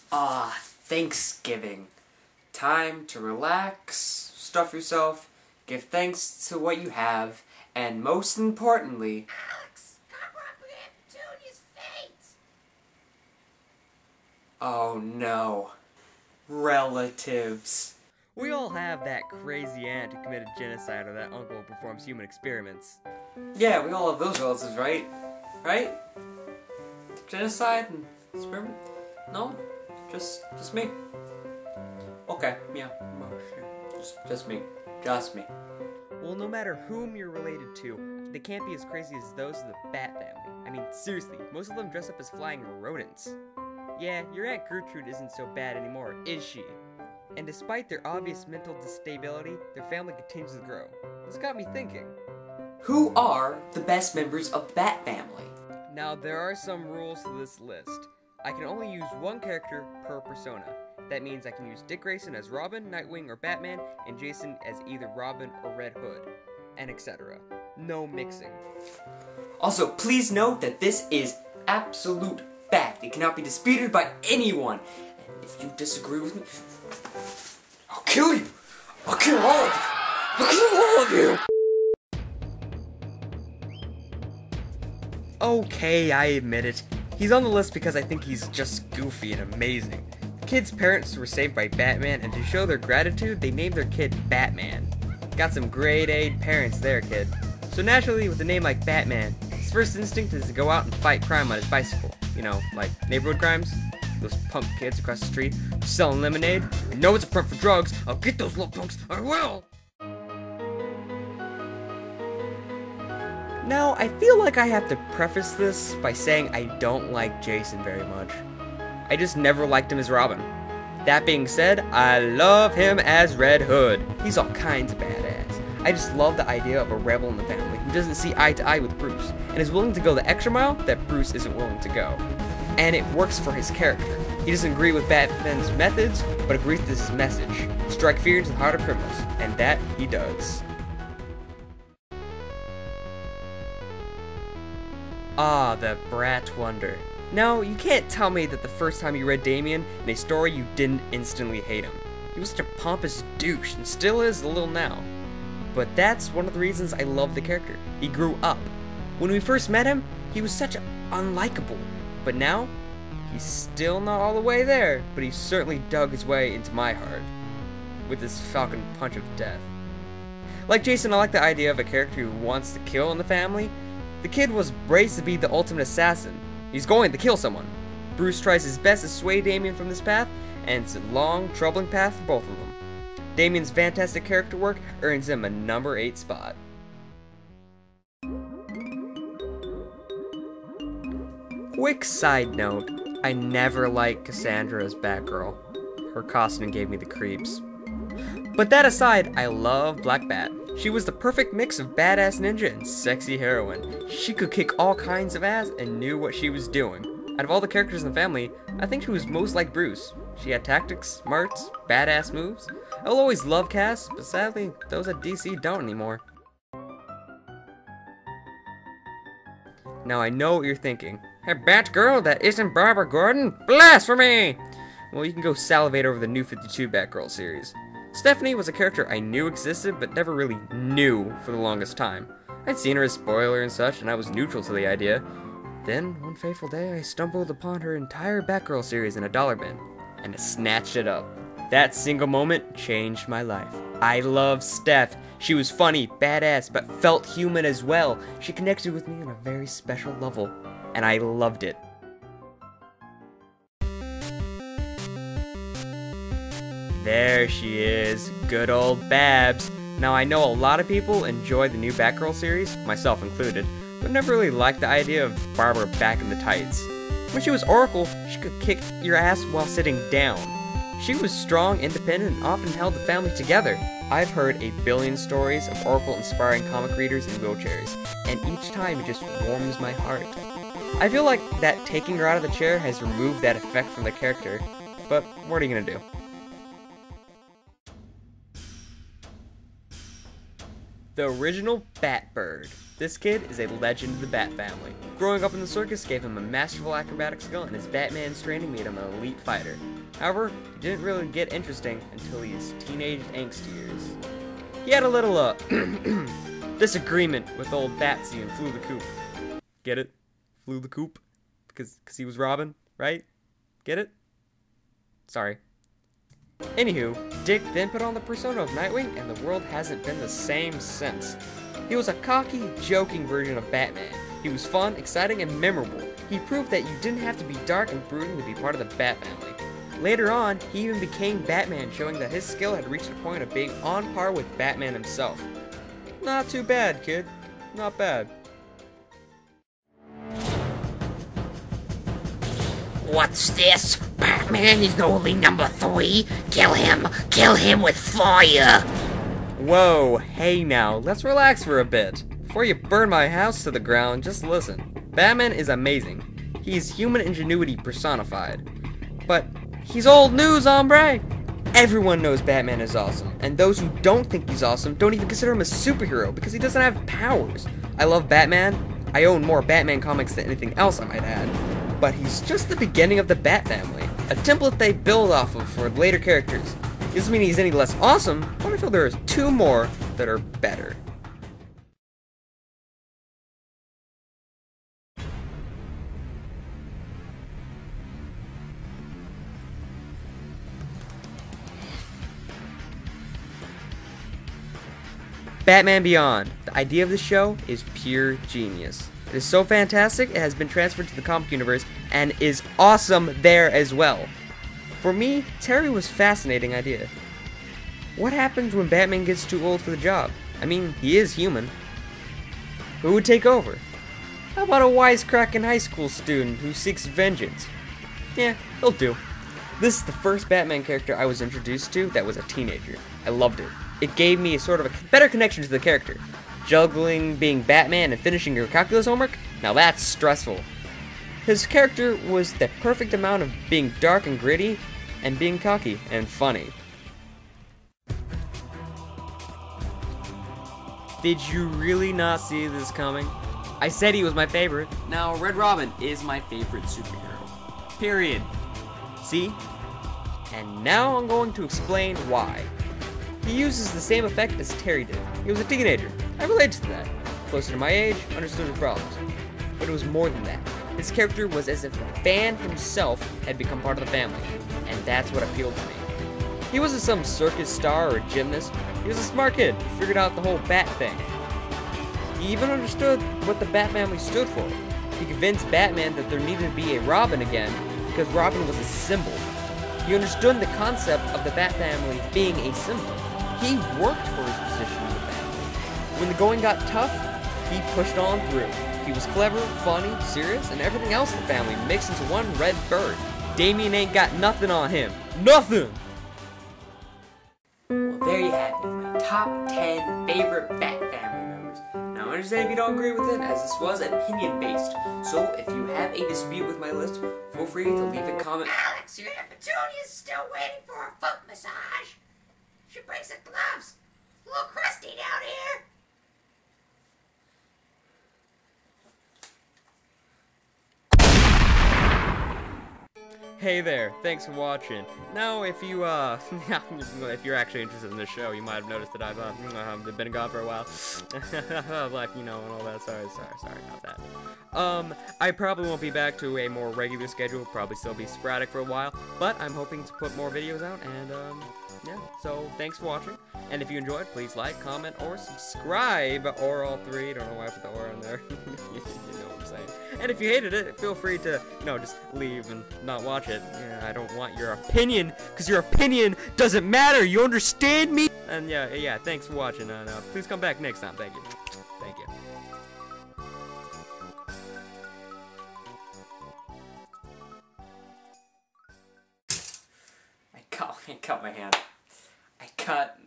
Thanksgiving. Time to relax, stuff yourself, give thanks to what you have, and most importantly... Alex, cover up Aunt Petunia's fate! Oh no. Relatives. We all have that crazy aunt who committed genocide or that uncle who performs human experiments. Yeah, we all have those relatives, right? Right? Genocide and experiment? No? Just me? Okay, yeah. Well, sure. Just me. Just me. Well, no matter whom you're related to, they can't be as crazy as those of the Bat family. I mean, seriously, most of them dress up as flying rodents. Yeah, your Aunt Gertrude isn't so bad anymore, is she? And despite their obvious mental instability, their family continues to grow. This got me thinking. Who are the best members of Bat family? Now, there are some rules to this list. I can only use one character per persona. That means I can use Dick Grayson as Robin, Nightwing, or Batman, and Jason as either Robin or Red Hood, and etc. No mixing. Also, please note that this is absolute fact. It cannot be disputed by anyone. And if you disagree with me, I'll kill you! I'll kill all of you! I'll kill all of you! Okay, I admit it. He's on the list because I think he's just goofy and amazing. The kid's parents were saved by Batman, and to show their gratitude, they named their kid Batman. Got some grade A parents there, kid. So naturally, with a name like Batman, his first instinct is to go out and fight crime on his bicycle. You know, like neighborhood crimes. Those punk kids across the street selling lemonade. I know it's a front for drugs. I'll get those little punks. I will! Now, I feel like I have to preface this by saying I don't like Jason very much. I just never liked him as Robin. That being said, I love him as Red Hood. He's all kinds of badass. I just love the idea of a rebel in the family who doesn't see eye to eye with Bruce, and is willing to go the extra mile that Bruce isn't willing to go. And it works for his character. He doesn't agree with Batman's methods, but agrees with his message. Strike fear into the heart of criminals, and that he does. Ah, the Brat Wonder. Now, you can't tell me that the first time you read Damian in a story you didn't instantly hate him. He was such a pompous douche, and still is a little now. But that's one of the reasons I love the character. He grew up. When we first met him, he was such unlikable. But now, he's still not all the way there, but he certainly dug his way into my heart with his falcon punch of death. Like Jason, I like the idea of a character who wants to kill in the family. The kid was raised to be the ultimate assassin. He's going to kill someone. Bruce tries his best to sway Damian from this path, and it's a long, troubling path for both of them. Damian's fantastic character work earns him a number 8 spot. Quick side note, I never liked Cassandra as Batgirl. Her costume gave me the creeps. But that aside, I love Black Bat. She was the perfect mix of badass ninja and sexy heroine. She could kick all kinds of ass and knew what she was doing. Out of all the characters in the family, I think she was most like Bruce. She had tactics, smarts, badass moves. I'll always love Cass, but sadly, those at DC don't anymore. Now I know what you're thinking. A Batgirl that isn't Barbara Gordon? Blasphemy! Well, you can go salivate over the New 52 Batgirl series. Stephanie was a character I knew existed, but never really knew for the longest time. I'd seen her as spoiler and such, and I was neutral to the idea. Then, one fateful day, I stumbled upon her entire Batgirl series in a dollar bin, and I snatched it up. That single moment changed my life. I love Steph. She was funny, badass, but felt human as well. She connected with me on a very special level, and I loved it. There she is, good old Babs. Now I know a lot of people enjoy the new Batgirl series, myself included, but never really liked the idea of Barbara back in the tights. When she was Oracle, she could kick your ass while sitting down. She was strong, independent, and often held the family together. I've heard a billion stories of Oracle inspiring comic readers in wheelchairs, and each time it just warms my heart. I feel like that taking her out of the chair has removed that effect from the character, but what are you gonna do? The original Batbird. This kid is a legend of the Bat family. Growing up in the circus gave him a masterful acrobatic skill, and his Batman's training made him an elite fighter. However, it didn't really get interesting until his teenage angst years. He had a little, disagreement with old Batsy and Flew the Coop. Get it? Flew the Coop? Because he was Robin, right? Get it? Sorry. Anywho, Dick then put on the persona of Nightwing, and the world hasn't been the same since. He was a cocky, joking version of Batman. He was fun, exciting, and memorable. He proved that you didn't have to be dark and brooding to be part of the Bat family. Later on, he even became Batman, showing that his skill had reached a point of being on par with Batman himself. Not too bad, kid. Not bad. What's this? Batman is only number 3. Kill him with fire. Whoa, hey now, let's relax for a bit. Before you burn my house to the ground, just listen. Batman is amazing. He's human ingenuity personified. But he's old news, hombre! Everyone knows Batman is awesome, and those who don't think he's awesome don't even consider him a superhero because he doesn't have powers. I love Batman. I own more Batman comics than anything else, I might add. But he's just the beginning of the Bat family, a template they build off of for later characters. Doesn't mean he's any less awesome, but I feel there is 2 more that are better. Batman Beyond. The idea of the show is pure genius. It is so fantastic, it has been transferred to the comic universe and is awesome there as well. For me, Terry was a fascinating idea. What happens when Batman gets too old for the job? I mean, he is human. Who would take over? How about a wisecracking high school student who seeks vengeance? Yeah, he'll do. This is the first Batman character I was introduced to that was a teenager. I loved it. It gave me a sort of a better connection to the character. Juggling being Batman and finishing your calculus homework? Now that's stressful. His character was the perfect amount of being dark and gritty, and being cocky and funny. Did you really not see this coming? I said he was my favorite. Now, Red Robin is my favorite superhero. Period. See? And now I'm going to explain why. He uses the same effect as Terry did. He was a teenager. I related to that. Closer to my age, understood his problems. But it was more than that. His character was as if the fan himself had become part of the family, and that's what appealed to me. He wasn't some circus star or gymnast. He was a smart kid who figured out the whole Bat thing. He even understood what the Bat family stood for. He convinced Batman that there needed to be a Robin again because Robin was a symbol. He understood the concept of the Bat family being a symbol. He worked for his position in the family. When the going got tough, he pushed on through. He was clever, funny, serious, and everything else in the family mixed into one red bird. Damian ain't got nothing on him. Nothing! Well, there you have it, my top 10 favorite Bat family members. Now, I understand if you don't agree with it, as this was opinion-based. So, if you have a dispute with my list, feel free to leave a comment. Alex, your Petunia's still waiting for a foot massage. She brings the gloves. A little crusty down here. Hey there, thanks for watching. Now, if you, if you're actually interested in this show, you might have noticed that I've been gone for a while. Life, you know, and all that. Sorry about that. I probably won't be back to a more regular schedule, probably still be sporadic for a while, but I'm hoping to put more videos out, and, yeah, so thanks for watching, and if you enjoyed, please like, comment, or subscribe, or all 3, don't know why I put the or in there, you know what I'm saying, and if you hated it, feel free to, just leave and not watch it. Yeah, I don't want your opinion, because your opinion doesn't matter, you understand me? And yeah, thanks for watching, and please come back next time, thank you. Thank you. I cut my hand. I cut